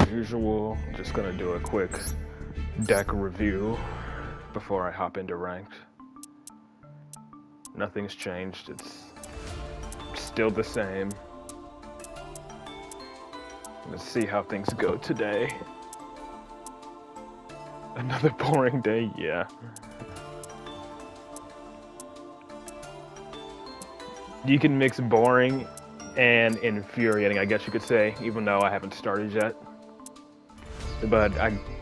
usual, just gonna do a quick deck review before I hop into ranked. Nothing's changed, it's still the same. Let's see how things go today. Another boring day, yeah. You can mix boring and infuriating, I guess you could say, even though I haven't started yet. But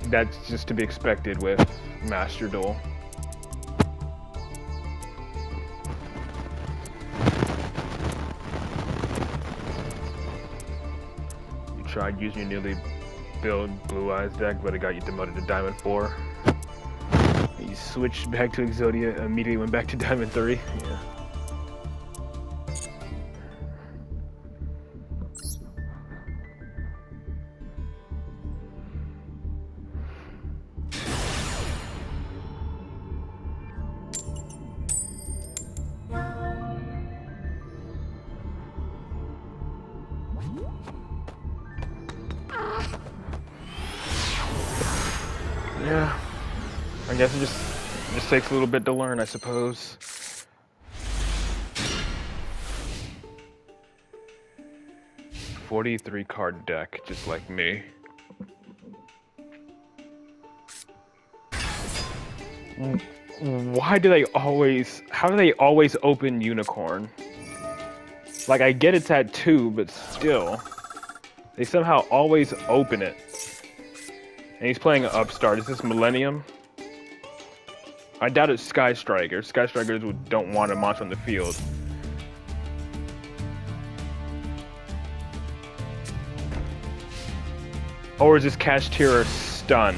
that's just to be expected with Master Duel. You tried using your newly built Blue Eyes deck, but it got you demoted to Diamond 4. You switched back to Exodia, immediately went back to Diamond 3. Yeah. Yeah, I guess it just takes a little bit to learn, I suppose. $43 card deck, just like me. Why do they always? How do they always open Unicorn? Like, I get it's at 2, but still, they somehow always open it. And he's playing an Upstart. Is this Millennium? I doubt it's Sky Striker. Sky Strikers don't want a monster on the field. Or is this Kashtira Stun?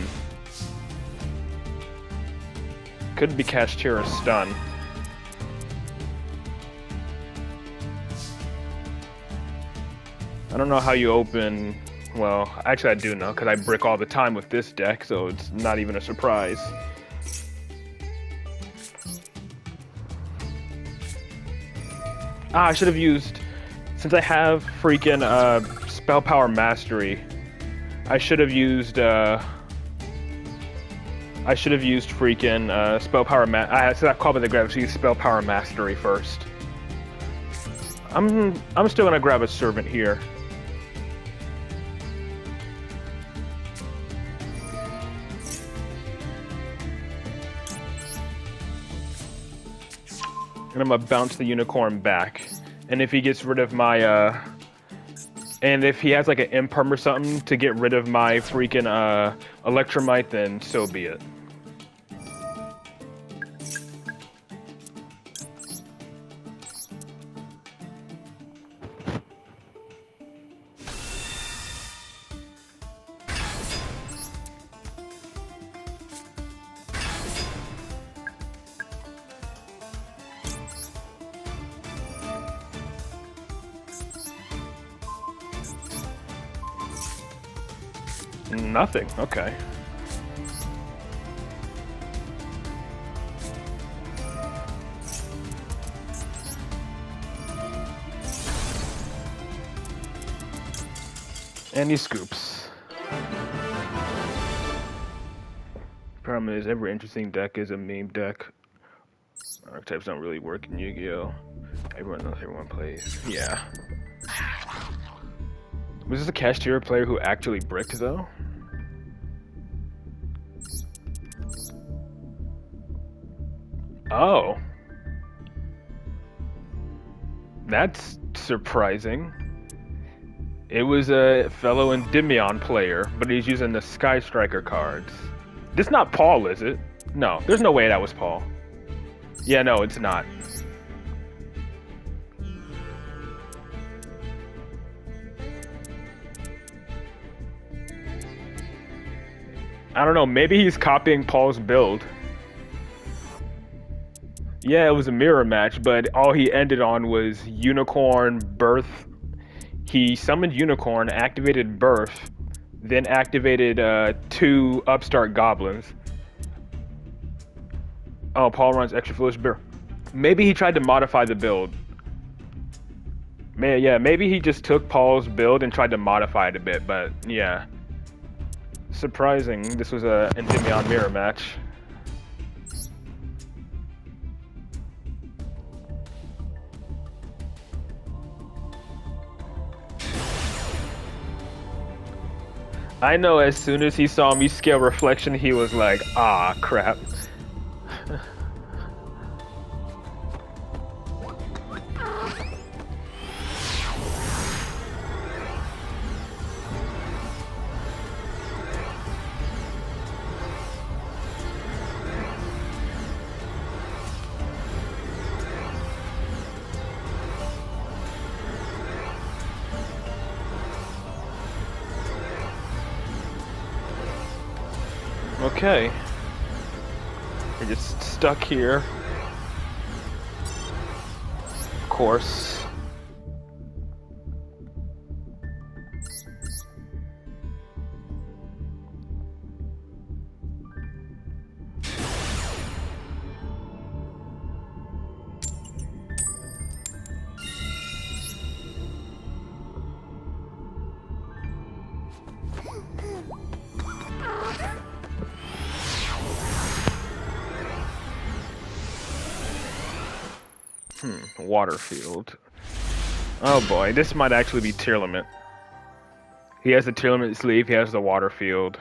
Could be Kashtira Stun. I don't know how you open... Well, actually I do know, because I brick all the time with this deck, so it's not even a surprise. I should have used... Since I have freaking Spell Power Mastery, I should have used freaking Spell Power so I called it the grab, so use Spell Power Mastery first. I'm still gonna grab a Servant here. And I'm gonna bounce the Unicorn back. And if he gets rid of my, and if he has like an Imperm or something to get rid of my freaking Electromite, then so be it. Nothing, okay. And he scoops. Problem is, every interesting deck is a meme deck. Archetypes don't really work in Yu-Gi-Oh! Everyone knows everyone plays. Yeah. Was this a Kashtira player who actually bricked, though? Oh. That's surprising. It was a fellow Endymion player, but he's using the Sky Striker cards. This not Paul, is it? No, there's no way that was Paul. Yeah, no, it's not. I don't know, maybe he's copying Paul's build. Yeah, it was a mirror match, but all he ended on was Unicorn, Birth. He summoned Unicorn, activated Birth, then activated 2 Upstart Goblins. Oh, Paul runs Extra Foolish Bear. Maybe he tried to modify the build. Yeah, maybe he just took Paul's build and tried to modify it a bit, but yeah. Surprising, this was a Endymion mirror match. I know as soon as he saw me scale reflection, he was like, ah, crap. Okay. We're just stuck here. Of course. Water field. Oh boy, this might actually be tier limit. He has the tier limit sleeve, he has the water field.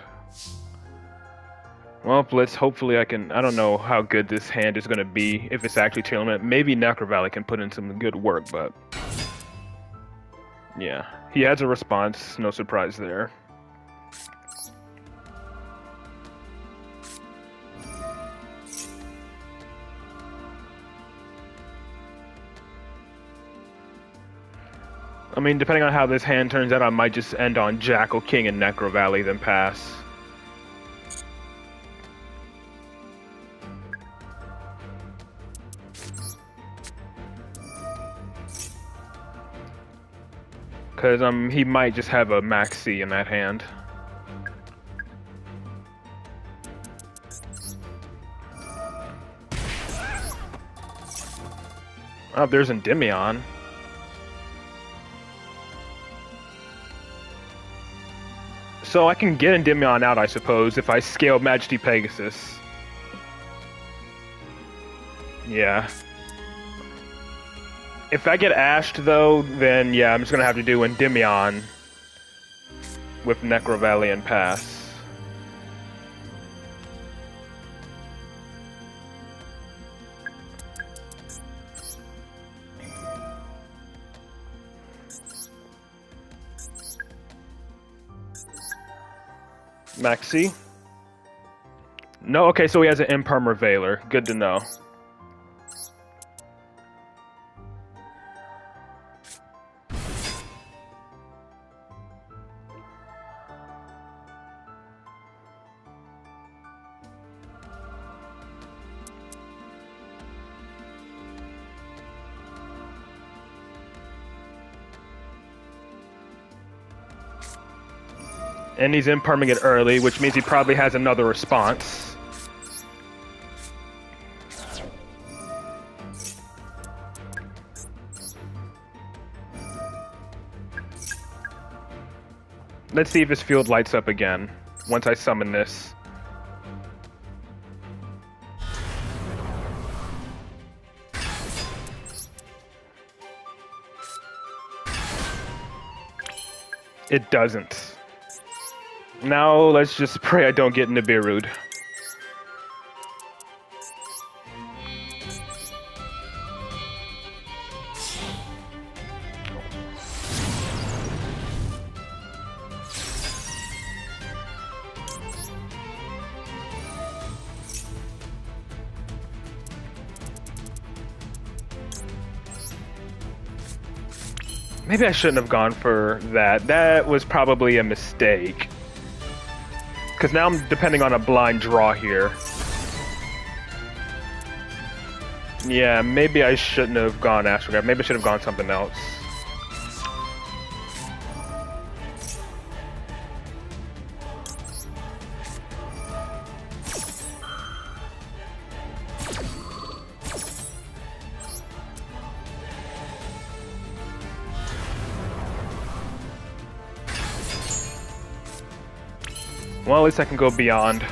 Well, let's hopefully I don't know how good this hand is going to be if it's actually tier limit. Maybe Necro Valley can put in some good work, but yeah, he has a response, no surprise there. I mean, depending on how this hand turns out, I might just end on Jackal King and Necro Valley, then pass. Because he might just have a Max C in that hand. Oh, there's Endymion. So I can get Endymion out, I suppose, if I scale Majesty Pegasus. Yeah. If I get ashed, though, then yeah, I'm just gonna have to do Endymion with Necro Valley and pass. Maxi? No, okay, so he has an Imperm Veiler. Good to know. And he's imperming it early, which means he probably has another response. Let's see if his field lights up again, once I summon this. It doesn't. Now let's just pray I don't get Nibiru'd. Maybe I shouldn't have gone for that. That was probably a mistake. Because now I'm depending on a blind draw here. Yeah, maybe I shouldn't have gone Astrograph. Maybe I should have gone something else. Well, at least I can go beyond.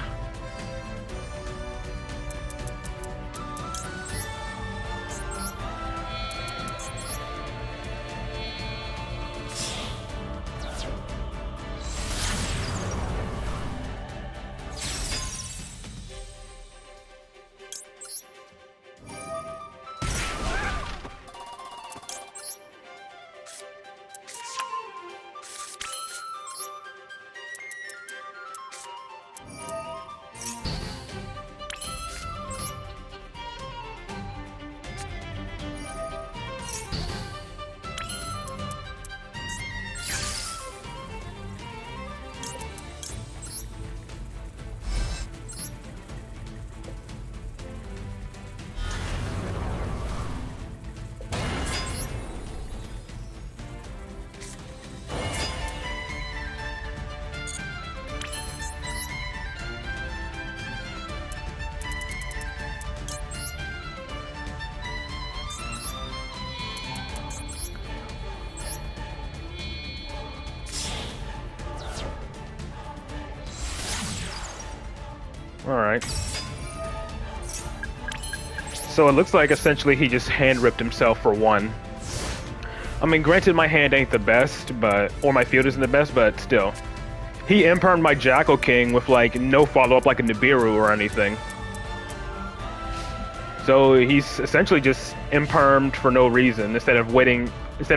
Alright. So it looks like essentially he just hand-ripped himself for one. I mean, granted my hand ain't the best, or my field isn't the best, but still. He impermed my Jackal King with like no follow-up like a Nibiru or anything. So he's essentially just impermed for no reason instead of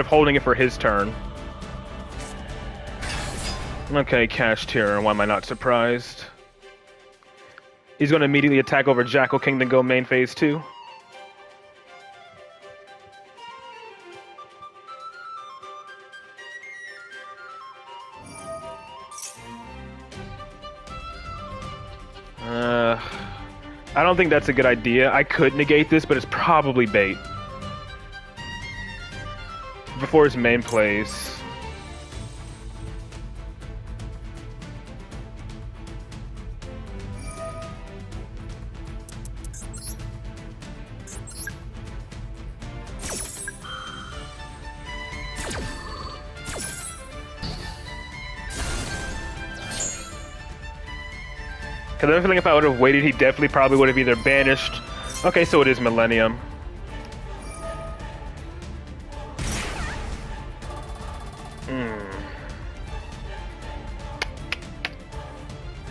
holding it for his turn. Okay, cached here, why am I not surprised? He's going to immediately attack over Jackal King, then go main phase 2. I don't think that's a good idea. I could negate this, but it's probably bait. Before his main plays. Because I'm feeling if I would have waited, he definitely probably would have either banished... Okay, so it is Millennium.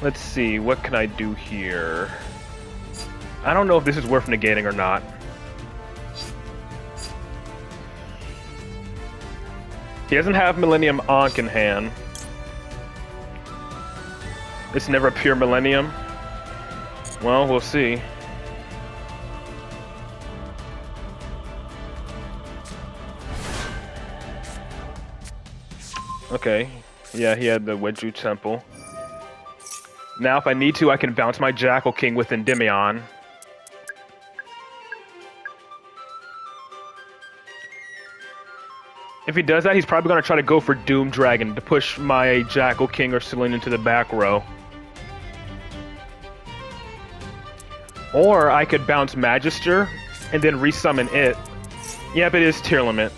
Let's see, what can I do here? I don't know if this is worth negating or not. He doesn't have Millennium Ankh in hand. It's never pure Millennium. Well, we'll see. Okay. Yeah, he had the Wedju Temple. Now, if I need to, I can bounce my Jackal King with Endymion. If he does that, he's probably going to try to go for Doom Dragon to push my Jackal King or Celine into the back row. Or I could bounce Magister and then resummon it. Yep, it is tier limit.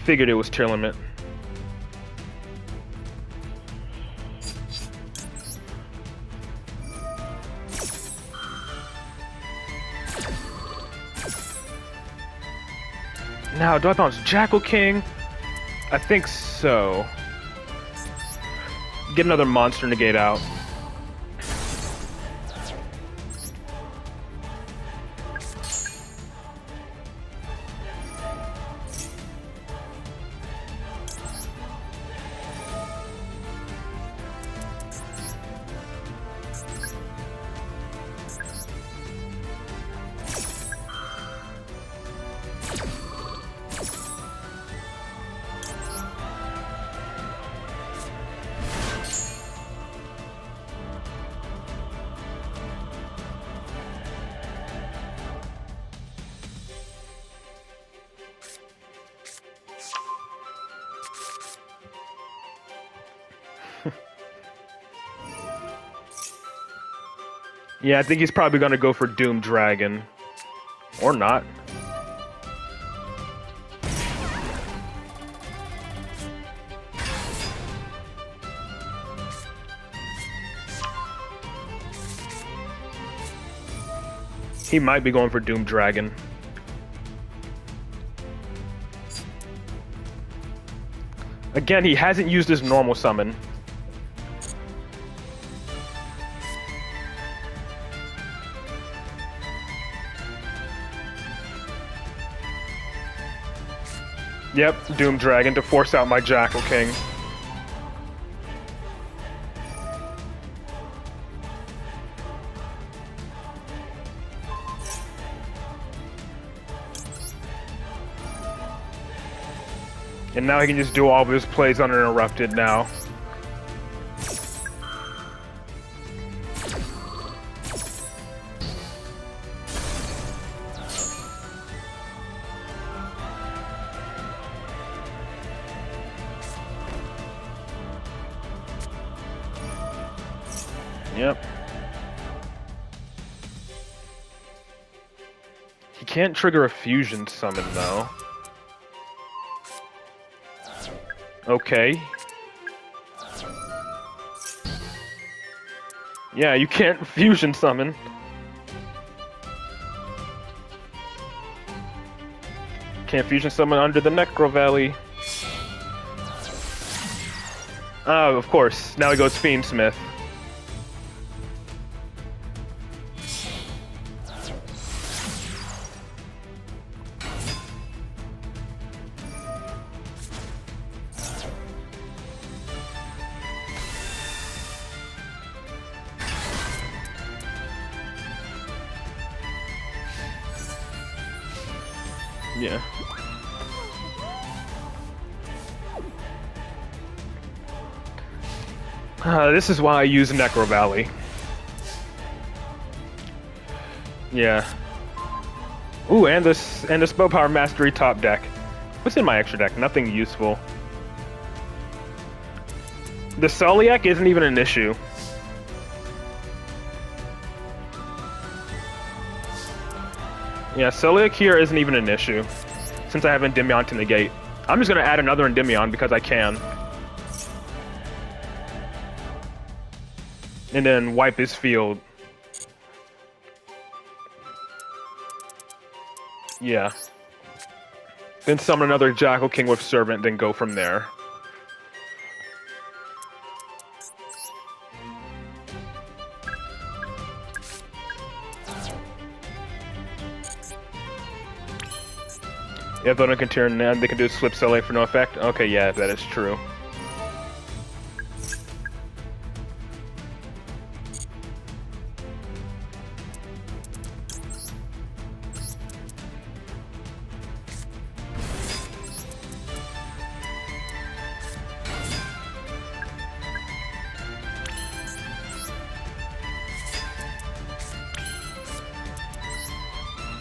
Figured it was tier limit. Now, do I bounce Jackal King? I think so. Get another monster negate out. Yeah, I think he's probably gonna go for Doom Dragon. Or not. He might be going for Doom Dragon. Again, he hasn't used his normal summon. Yep, Doom Dragon to force out my Jackal King. And now he can just do all of his plays uninterrupted now. Yep. He can't trigger a fusion summon though. Okay. Yeah, you can't fusion summon. Can't fusion summon under the Necro Valley. Oh, of course. Now he goes Fiendsmith. Yeah. This is why I use Necro Valley. Yeah. Ooh, and the Spell Power Mastery top deck. What's in my extra deck? Nothing useful. The Soliac isn't even an issue. Yeah, Soliac here isn't even an issue, since I have Endymion to negate. I'm just gonna add another Endymion because I can. And then wipe his field. Yeah. Then summon another Jackal King with Servant, then go from there. Yeah, but I can turn and they can do a slip Sully for no effect. Okay, yeah, that is true.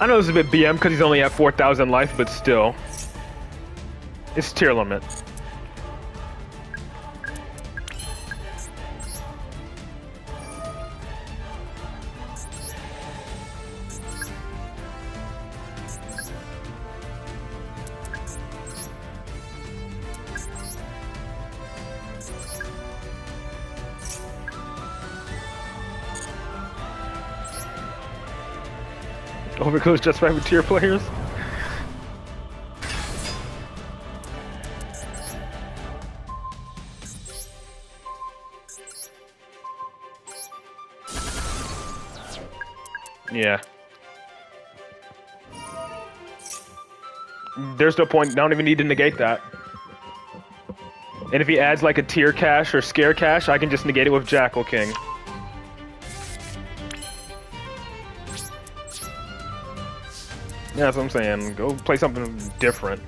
I know this is a bit BM because he's only at 4,000 life, but still. It's tier limit. Overgoes just fine with tier players. Yeah. There's no point. I don't even need to negate that. And if he adds like a tier cash or scare cash, I can just negate it with Jackal King. Yeah, that's what I'm saying. Go play something different.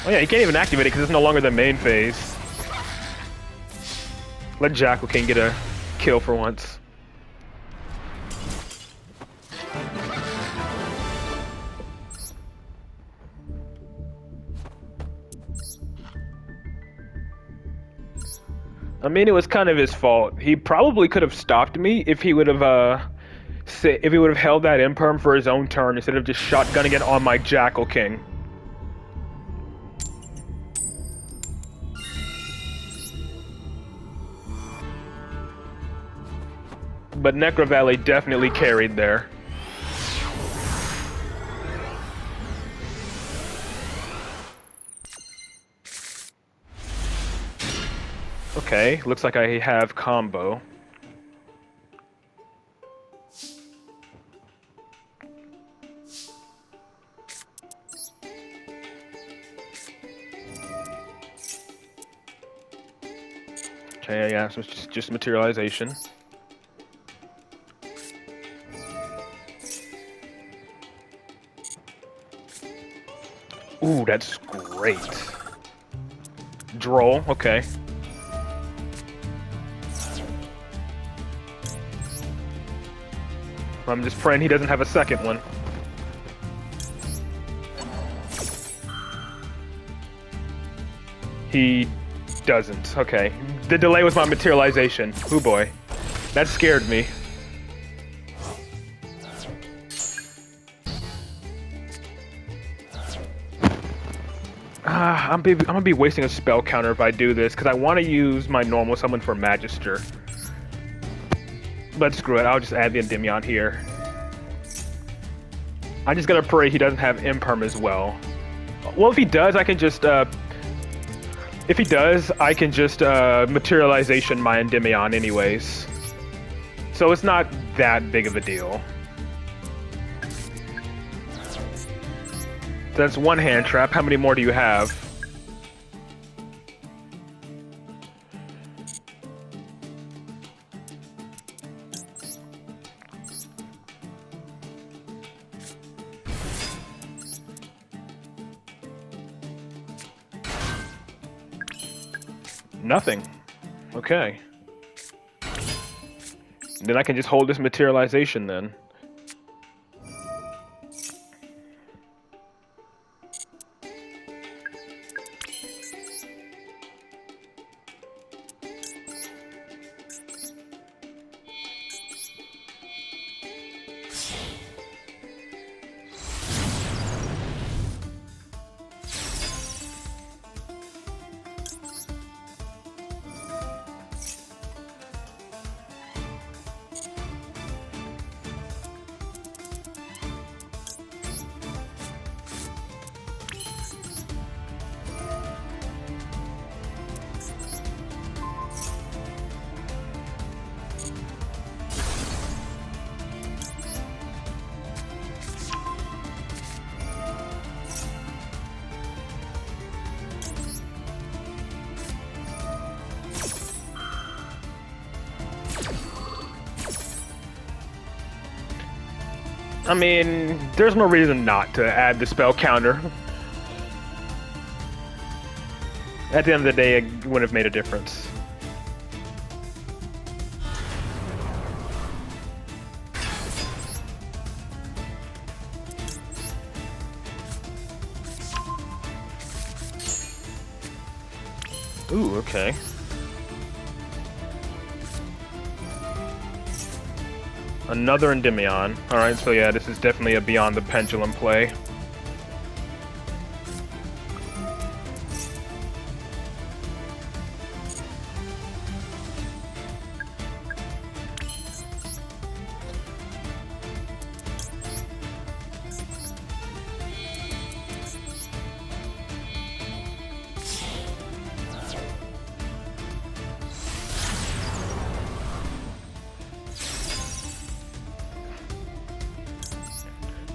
Oh yeah, you can't even activate it because it's no longer the main phase. Let Jackal King get a kill for once. I mean, it was kind of his fault. He probably could have stopped me if he would have held that imperm for his own turn instead of just shotgunning it on my Jackal King. But Necro Valley definitely carried there. Okay, looks like I have combo. Okay, yeah, so it's just materialization. Ooh, that's great. Droll, okay. I'm just praying he doesn't have a second one. He doesn't. Okay. The delay was my materialization. Oh boy. That scared me. I'm gonna be wasting a spell counter if I do this, because I want to use my normal summon for Magister. But screw it, I'll just add the Endymion here. I just gotta pray he doesn't have Imperm as well. Well, if he does, I can just, materialization my Endymion anyways. So it's not that big of a deal. That's one hand trap. How many more do you have? Nothing. Okay. Then I can just hold this materialization then. I mean, there's no reason not to add the spell counter. At the end of the day, it wouldn't have made a difference. Ooh, okay. Another Endymion. Alright, so yeah, this is definitely a Beyond the Pendulum play.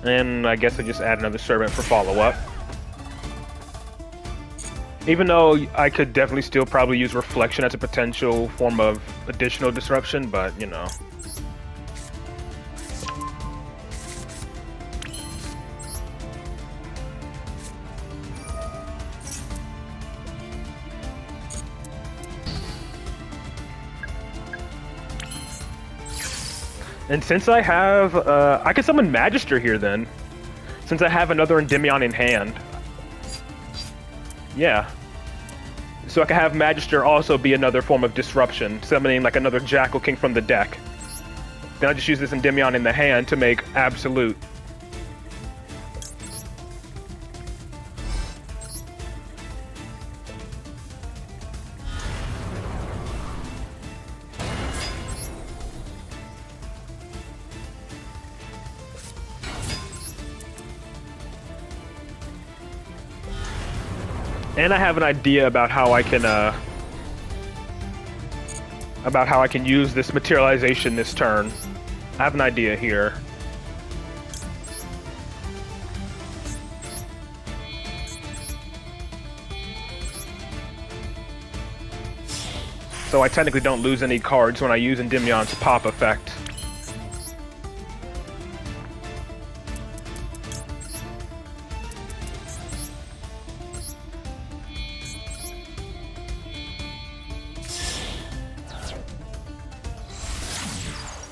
And I guess I just add another Servant for follow-up. Even though I could definitely still probably use Reflection as a potential form of additional disruption, but, you know. And since I have, I can summon Magister here then. Since I have another Endymion in hand. Yeah. So I can have Magister also be another form of disruption, summoning like another Jackal King from the deck. Then I just use this Endymion in the hand to make Absolute. And I have an idea about how I can use this materialization this turn. I have an idea here. So I technically don't lose any cards when I use Endymion's pop effect.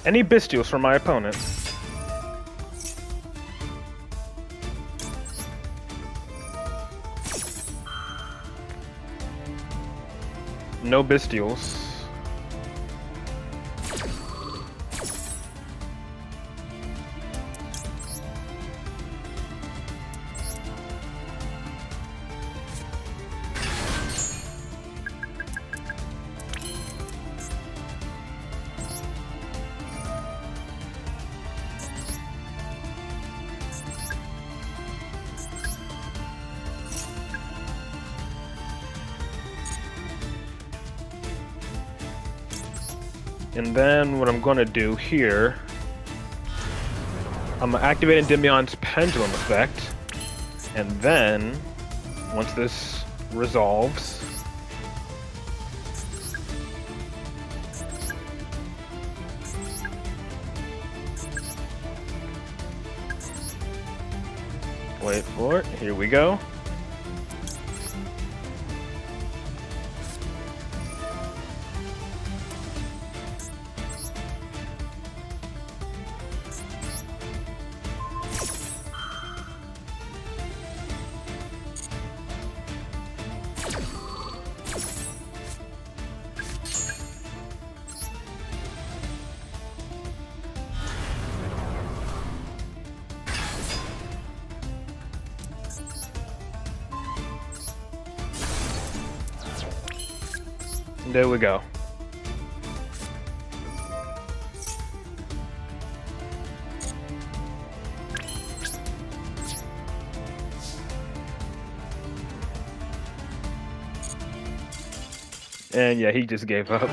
Any Bestials from my opponent? No Bestials. And then what I'm going to do here, I'm going to activate Endymion's pendulum effect, and then once this resolves, wait for it, here we go. There we go. And yeah, he just gave up.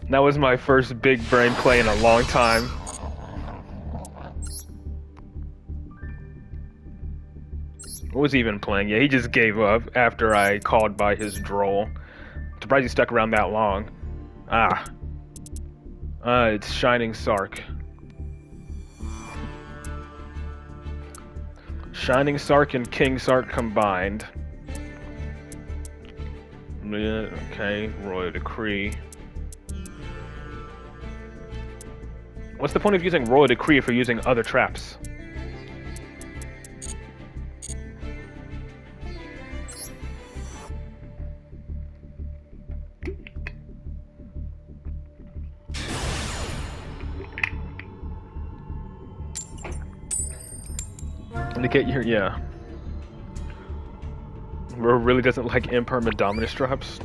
That was my first big brain play in a long time. What was he even playing? Yeah, he just gave up after I called by his droll. Surprised he stuck around that long. It's Shining Sark. Shining Sark and King Sark combined. Yeah, okay, Royal Decree. What's the point of using Royal Decree if you're using other traps? Indicate your, yeah. Ro really doesn't like impermanent dominus drops.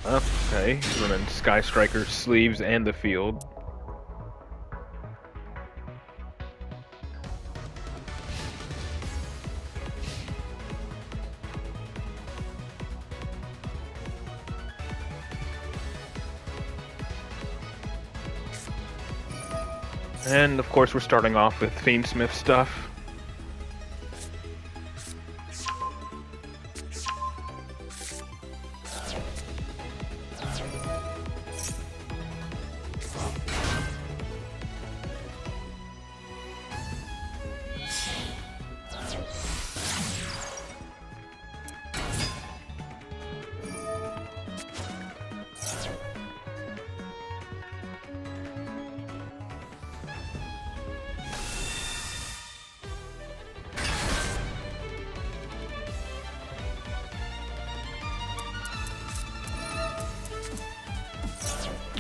Okay, running Sky Striker sleeves and the field. And of course we're starting off with Fiendsmith stuff.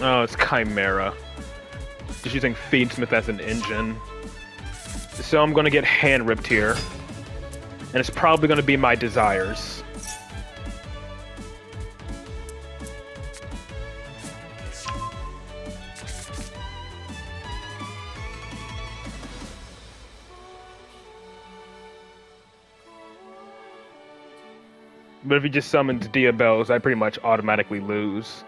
Oh, it's Chimera. Just using Fiendsmith as an engine. So I'm gonna get hand-ripped here. And it's probably gonna be my desires. But if he just summons Diabells, I pretty much automatically lose.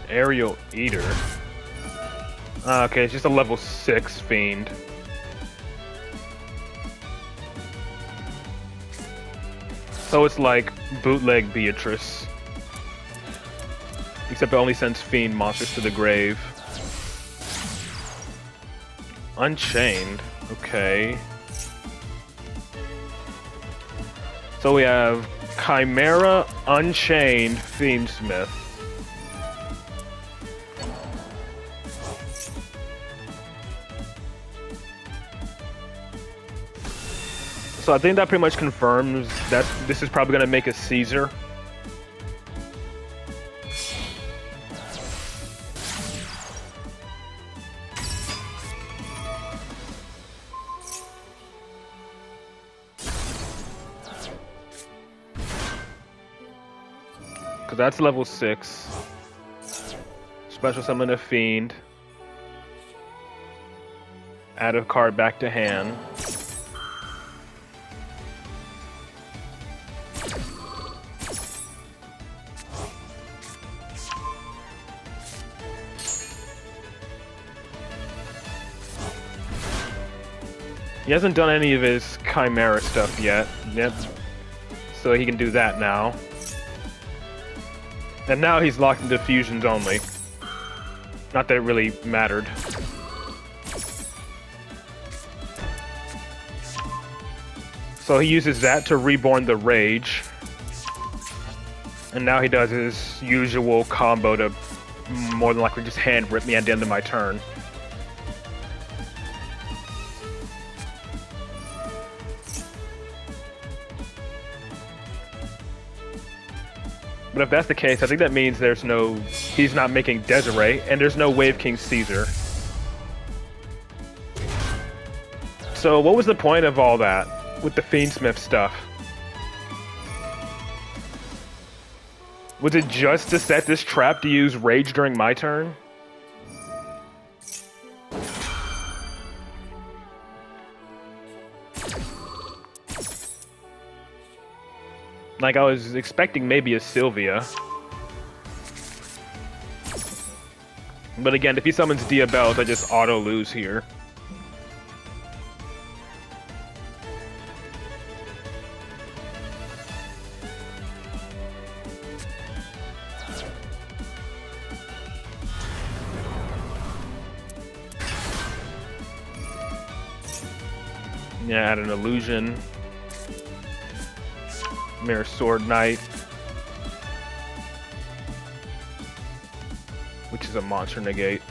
Aerial Eater. Okay, it's just a level 6 fiend. So it's like bootleg Beatrice. Except it only sends fiend monsters to the grave. Unchained. Okay. So we have Chimera, Unchained, Fiendsmith. So I think that pretty much confirms that this is probably going to make a Caesar. Because that's level 6. Special summon a fiend. Add a card back to hand. He hasn't done any of his Chimera stuff yet. Yep. So he can do that now. And now he's locked into fusions only. Not that it really mattered. So he uses that to reborn the Rage. And now he does his usual combo to more than likely just hand rip me at the end of my turn. But if that's the case, I think that means he's not making Desiree, and there's no Wave King Caesar. So what was the point of all that with the Fiendsmith stuff? Was it just to set this trap to use Rage during my turn? Like, I was expecting maybe a Sylvia. But again, if he summons Diabells, I just auto-lose here. Yeah, add an illusion. Mirror Sword Knight, which is a monster negate.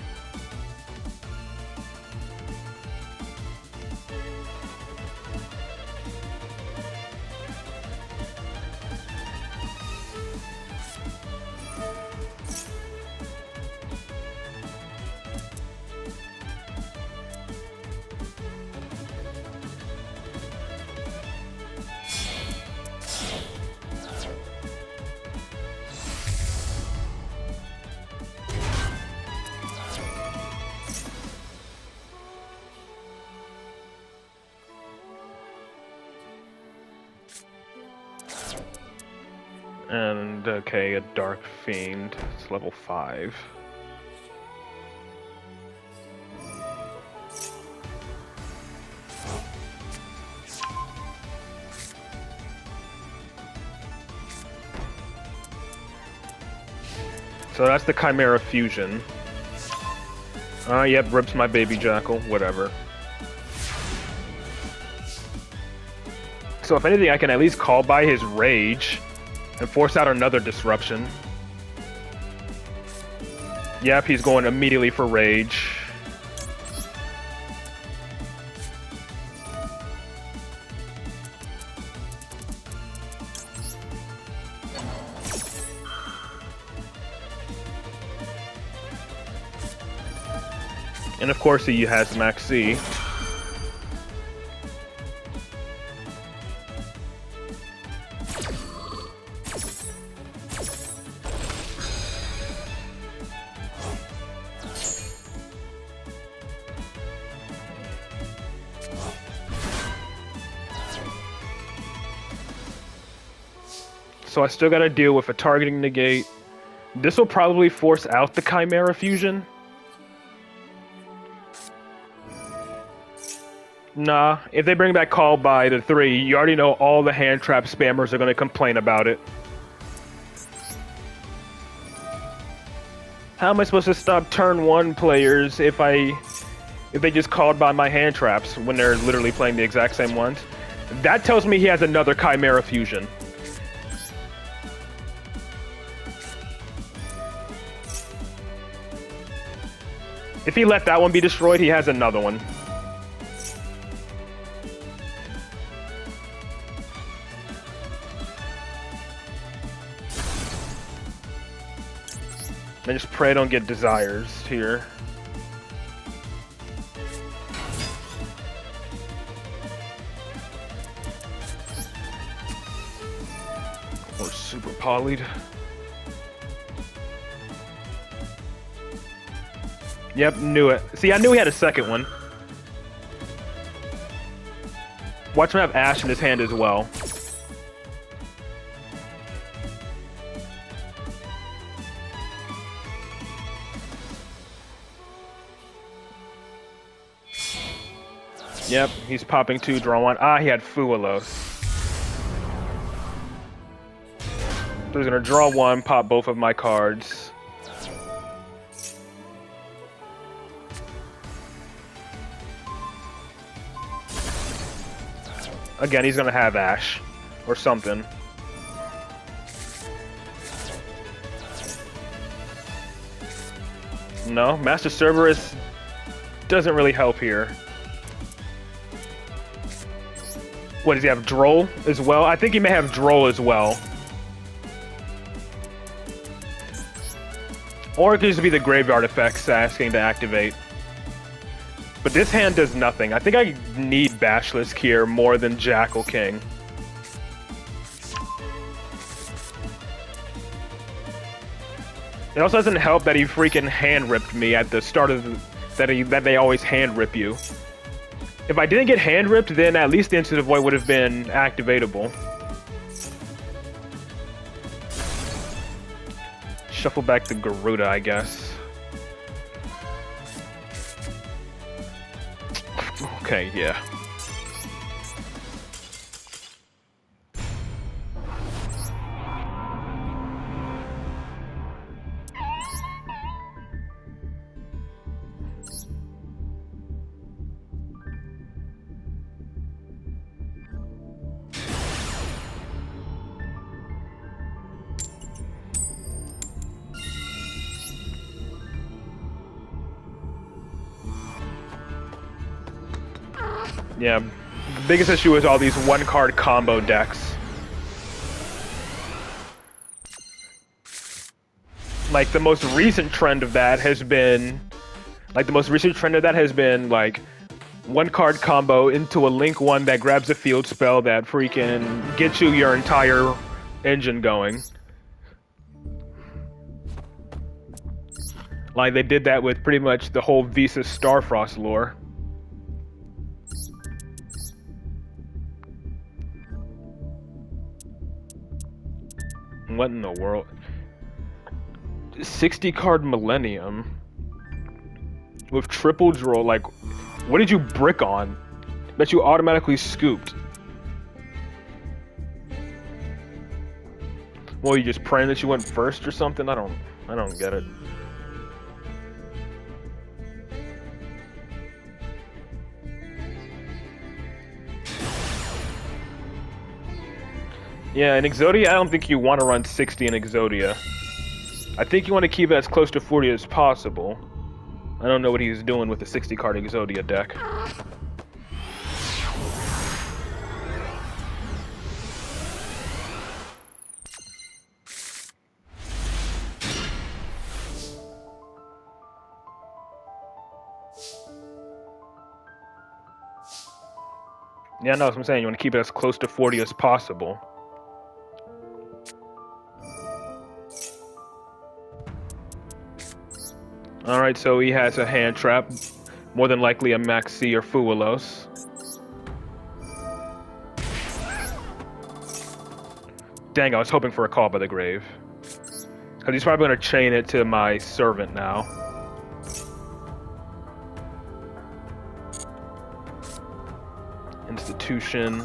And, okay, a Dark Fiend. It's level 5. So that's the Chimera Fusion. Yep, rips my baby jackal, whatever. So if anything, I can at least call by his Rage and force out another disruption. Yep, he's going immediately for Rage. And of course he has Max C. So I still gotta deal with a targeting negate. This will probably force out the Chimera Fusion. Nah, if they bring back Call by the 3, you already know all the hand trap spammers are gonna complain about it. How am I supposed to stop turn 1 players if they just called by my hand traps when they're literally playing the exact same ones? That tells me he has another Chimera Fusion. If he let that one be destroyed, he has another one. I just pray I don't get desires here. Or super polyed. Yep, knew it. See, I knew he had a second one. Watch him have Ash in his hand as well. Yep, he's popping 2, draw 1. Ah, he had Fuelos. So he's gonna draw 1, pop both of my cards. Again, he's gonna have Ash. Or something. No, Master Cerberus doesn't really help here. What, does he have Droll as well? I think he may have Droll as well. Or it could just be the graveyard effects asking to activate. But this hand does nothing. I think I need Basilisk here more than Jackal King. It also doesn't help that he freaking hand-ripped me at the start of that they always hand-rip you. If I didn't get hand-ripped, then at least the Instant Void would have been activatable. Shuffle back the Garuda, I guess. Okay, yeah. Yeah, the biggest issue is all these one-card combo decks. Like, the most recent trend of that has been... like, one-card combo into a Link 1 that grabs a field spell that freaking gets you your entire engine going. Like, they did that with pretty much the whole Visas Starfrost lore. What in the world? 60 card Millennium with triple draw. Like, what did you brick on that you automatically scooped? Well, you just praying that you went first or something? I don't get it. Yeah, in Exodia, I don't think you want to run 60 in Exodia. I think you want to keep it as close to 40 as possible. I don't know what he's doing with the 60-card Exodia deck. Yeah, no, that's what I'm saying. You want to keep it as close to 40 as possible. Alright, so he has a hand trap. More than likely a Maxi or Fuelos. Dang, I was hoping for a call by the grave. Because he's probably going to chain it to my servant now. Institution.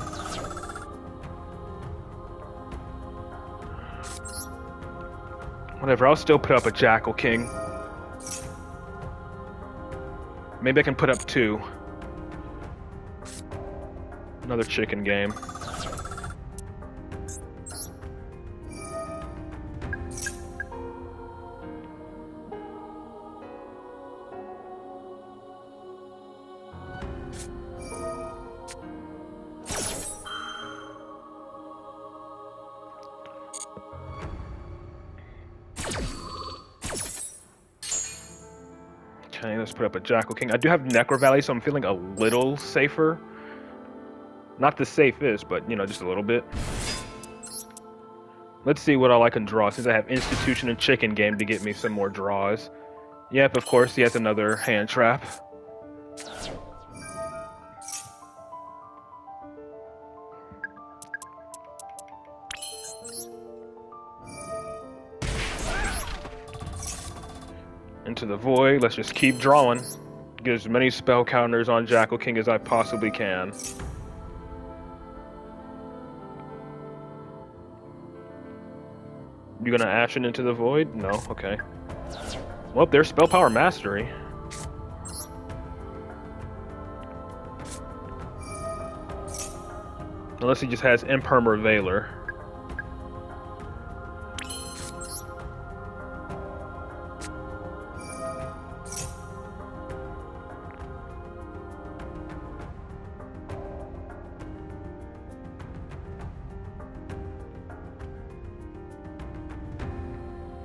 Whatever, I'll still put up a Jackal King. Maybe I can put up 2. Another chicken game. Okay, let's put up a Jackal King. I do have Necro Valley, so I'm feeling a little safer. Not the safest, but, you know, just a little bit. Let's see what all I can draw, since I have Institution and Chicken Game to get me some more draws. Yep, of course, he has another hand trap. Into the void. Let's just keep drawing. Get as many spell counters on Jackal King as I possibly can. You gonna Ashen into the void? No? Okay. Well, there's Spell Power Mastery. Unless he just has Impermer Veiler.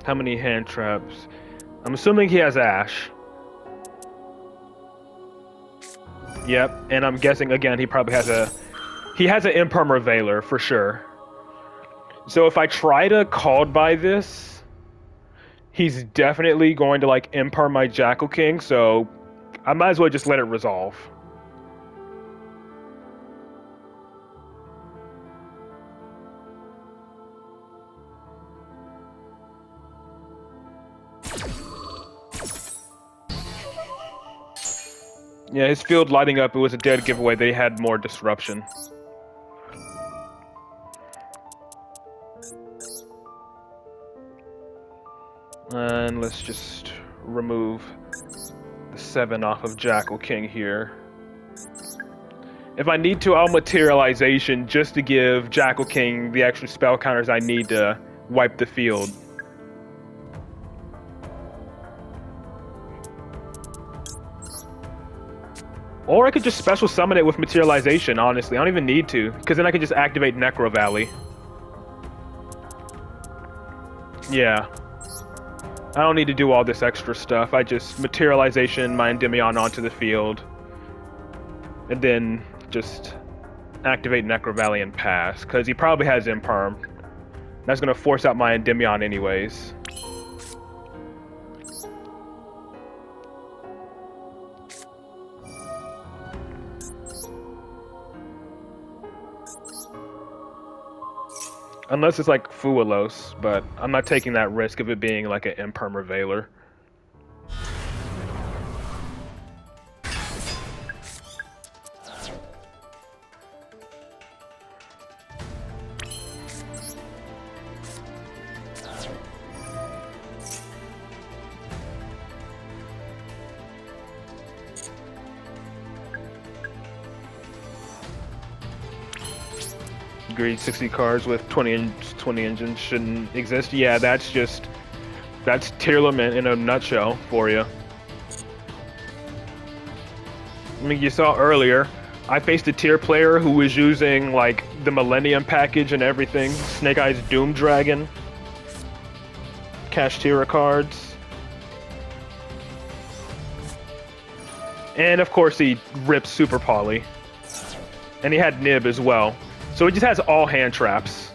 How many hand traps? I'm assuming he has Ash. Yep, and I'm guessing again he probably has an Impermer Veiler for sure. So if I try to Called by this, he's definitely going to like Imper my Jackal King, so I might as well just let it resolve. Yeah, his field lighting up, it was a dead giveaway. They had more disruption. And let's just remove the 7 off of Jackal King here. If I need to, I'll Materialization just to give Jackal King the extra spell counters I need to wipe the field. Or I could just special summon it with Materialization, honestly. I don't even need to, because then I can just activate Necro Valley. Yeah. I don't need to do all this extra stuff. I just Materialization my Endymion onto the field. And then just activate Necro Valley and pass, because he probably has Imperm. That's going to force out my Endymion anyways. Unless it's like Fuelos, but I'm not taking that risk of it being like an Impermer Veiler. Agreed, 60 cards with 20 engines shouldn't exist. Yeah, that's tier lament in a nutshell for you. I mean, you saw earlier, I faced a tier player who was using like the Millennium package and everything. Snake Eyes Doom Dragon. Kashtira cards. And of course he rips Super Poly. And he had Nib as well. So he just has all hand traps.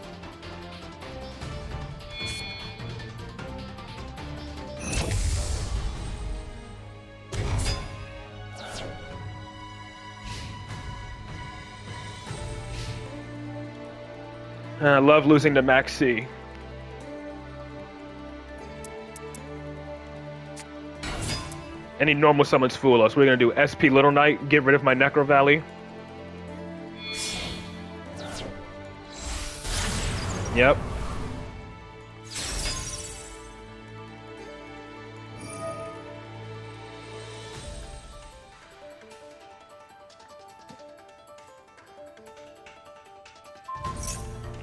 And I love losing to Max C. Any normal summons fool us. We're gonna do SP Little Knight, get rid of my Necro Valley. Yep.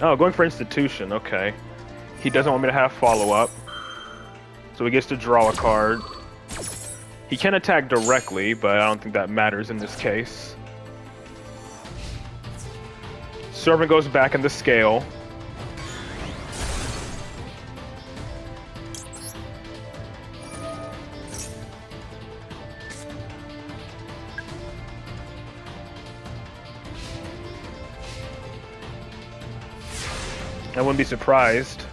Oh, going for Institution, okay. He doesn't want me to have follow-up. So he gets to draw a card. He can attack directly, but I don't think that matters in this case. Servant goes back in the scale. I wouldn't be surprised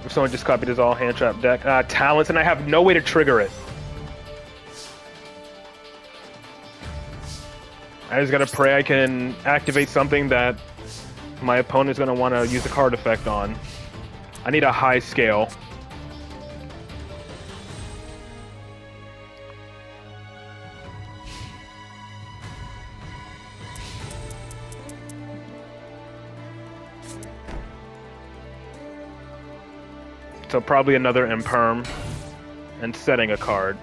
if someone just copied his all hand trap deck. Talents, and I have no way to trigger it. I just gotta pray I can activate something that my opponent's gonna want to use a card effect on. I need a high scale. So probably another Imperm and setting a card.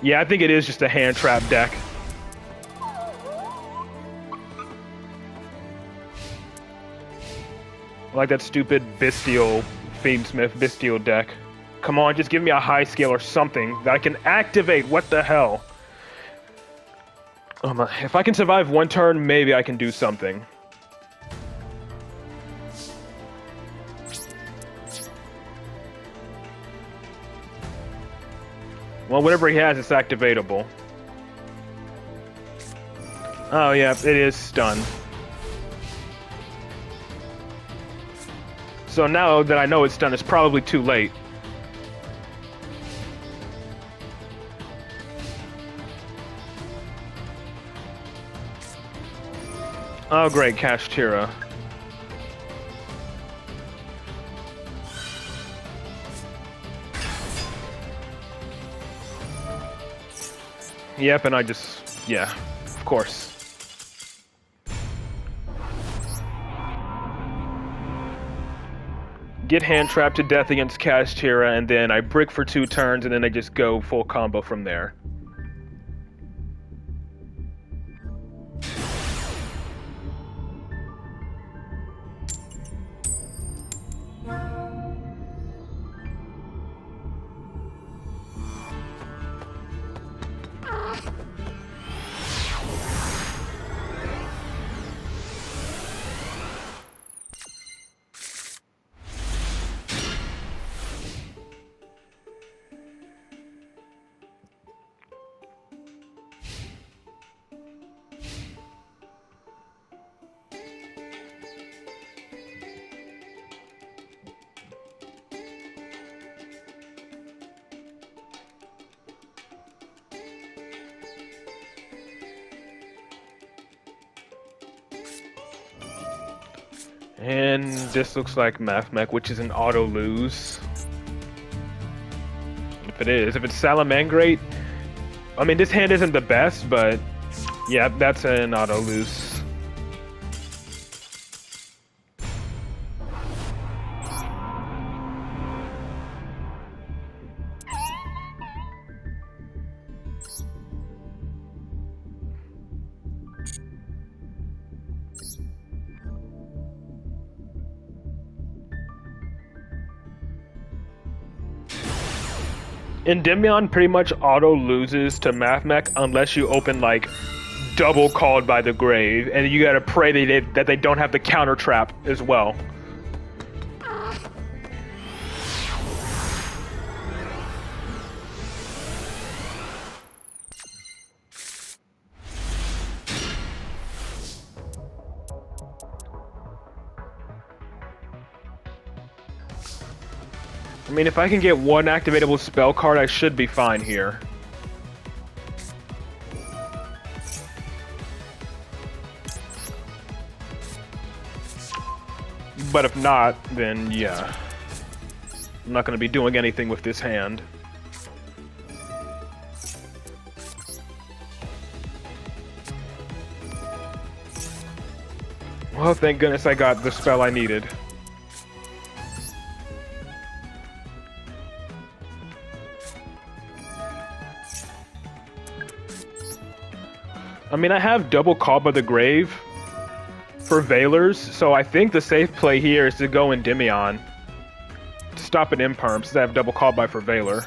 Yeah, I think it is just a hand trap deck. I like that stupid Bestial, Fiendsmith Bestial deck. Come on, just give me a high scale or something that I can activate. What the hell? Oh my, if I can survive one turn, maybe I can do something. Well, whatever he has, it's activatable. Oh yeah, it is stunned. So now that I know it's done, it's probably too late. Oh great, Kashtira. Yep, and I just... yeah, of course. Get hand trapped to death against Kashtira, and then I brick for 2 turns, and then I just go full combo from there. And this looks like Math Mech, which is an auto lose. If it is, if it's Salamangrate, I mean, this hand isn't the best, but yeah, that's an auto lose. Endymion pretty much auto loses to Math Mech unless you open like double Called by the Grave, and you gotta pray that they don't have the counter trap as well. I mean, if I can get one activatable spell card, I should be fine here. But if not, then yeah. I'm not going to be doing anything with this hand. Well, thank goodness I got the spell I needed. I mean, I have double Call by the Grave for Veilers, so I think the safe play here is to go Endymion to stop an Imperm, since I have double Call by for Veiler.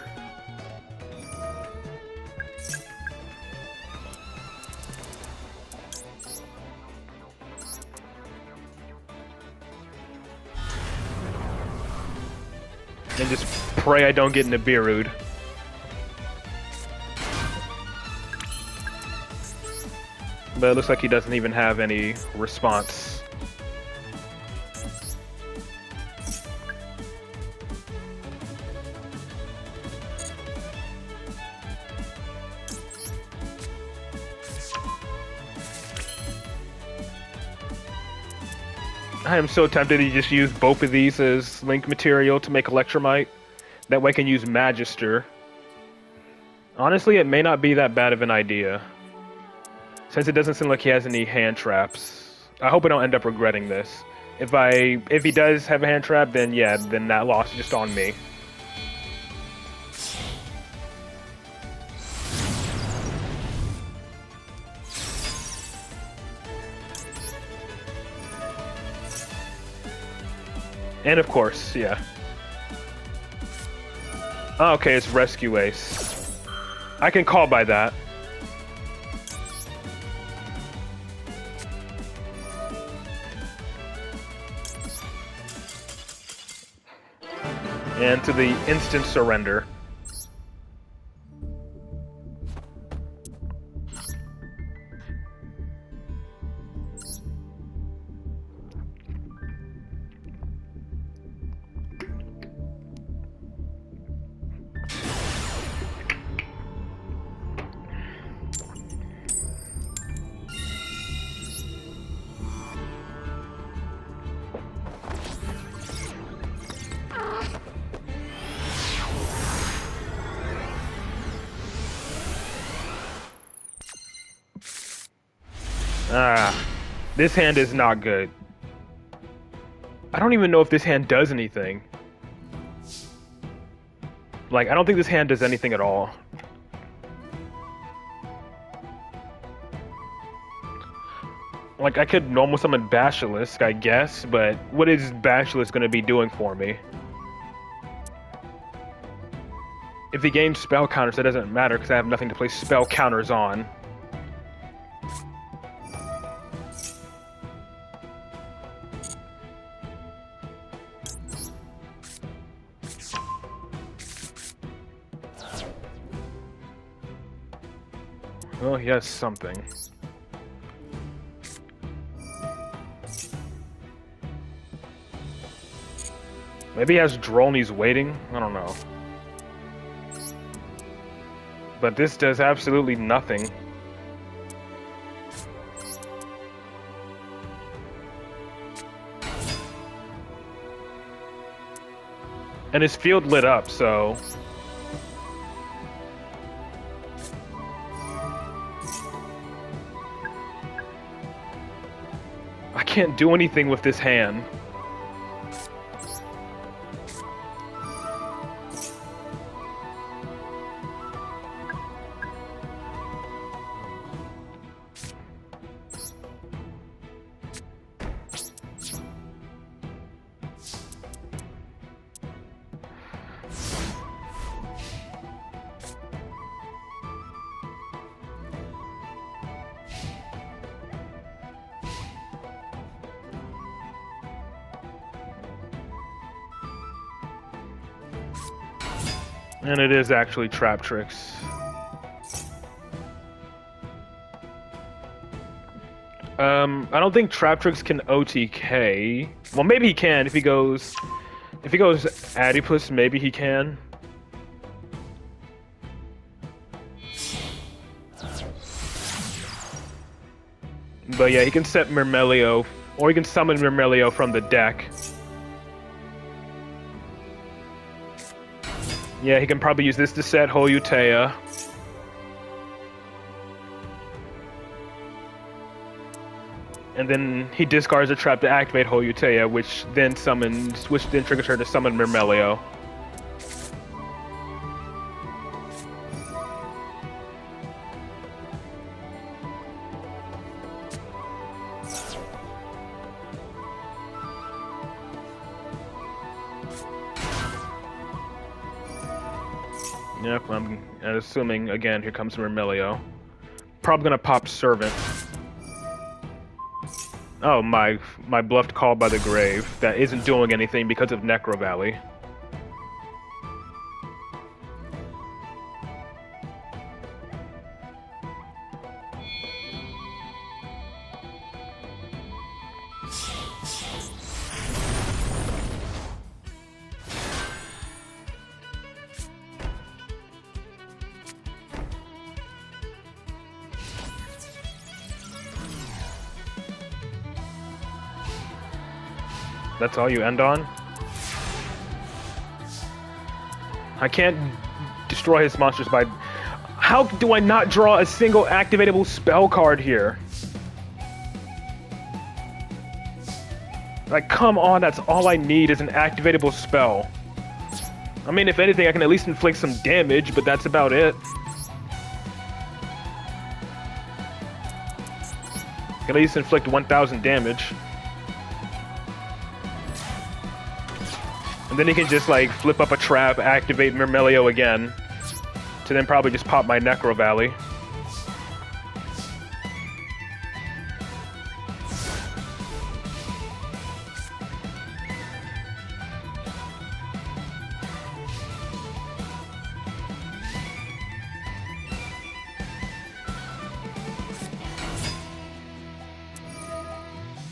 And just pray I don't get into Nibiru'd. But it looks like he doesn't even have any response. I am so tempted to just use both of these as link material to make Electromite. That way I can use Magister. Honestly, it may not be that bad of an idea, since it doesn't seem like he has any hand traps. I hope I don't end up regretting this. If he does have a hand trap, then yeah, then that loss is just on me. And of course, yeah. Oh, okay, it's Rescue Ace. I can call by that. And to the instant surrender. This hand is not good. I don't even know if this hand does anything. Like, I don't think this hand does anything at all. Like, I could normal summon Basilisk, I guess, but what is Basilisk going to be doing for me? If he gains spell counters, that doesn't matter because I have nothing to place spell counters on. Well, he has something. Maybe he has Drolni's Waiting? I don't know. But this does absolutely nothing. And his field lit up, so... I can't do anything with this hand. And it is actually Trap Tricks. I don't think Trap Tricks can OTK. Well, maybe he can if he goes If he goes Adipus, maybe he can. But yeah, he can set Myrmelio, or he can summon Myrmelio from the deck. Yeah, he can probably use this to set Hoyutea. And then he discards a trap to activate Hoyutea, which then triggers her to summon Myrmelio. Yep, I'm assuming, again, here comes Myrmelio. Probably gonna pop Servant. Oh, my bluffed call by the grave that isn't doing anything because of Necro Valley. That's all you end on? I can't destroy his monsters by... How do I not draw a single activatable spell card here? Like, come on, that's all I need is an activatable spell. I mean, if anything, I can at least inflict some damage, but that's about it. I can at least inflict 1,000 damage. And then he can just, like, flip up a trap, activate Myrmelio again, to then probably just pop my Necro Valley.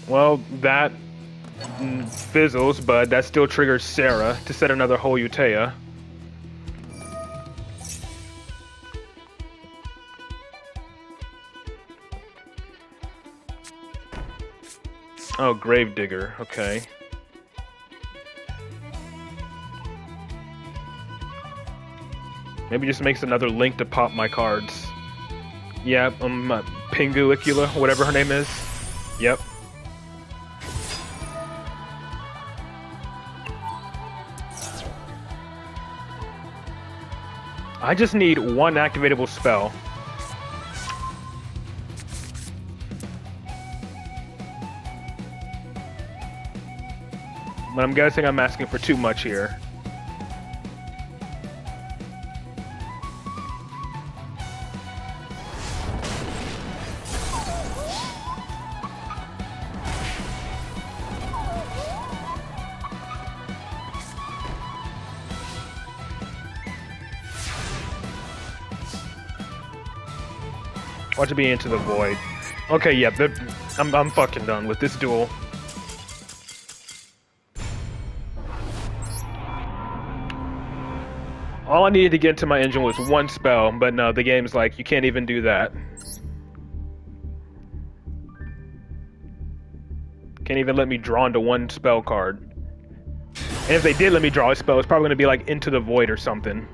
Well, that fizzles, but that still triggers Sarah to set another Hoyutea. Oh, Gravedigger, okay. Maybe just makes another link to pop my cards. Yeah, Pinguicula, whatever her name is. Yep. I just need one activatable spell. But I'm guessing I'm asking for too much here. Watch it be Into the Void. Okay, yeah, I'm fucking done with this duel. All I needed to get into my engine was one spell, but no, the game's like, you can't even do that. Can't even let me draw into one spell card. And if they did let me draw a spell, it's probably going to be like Into the Void or something.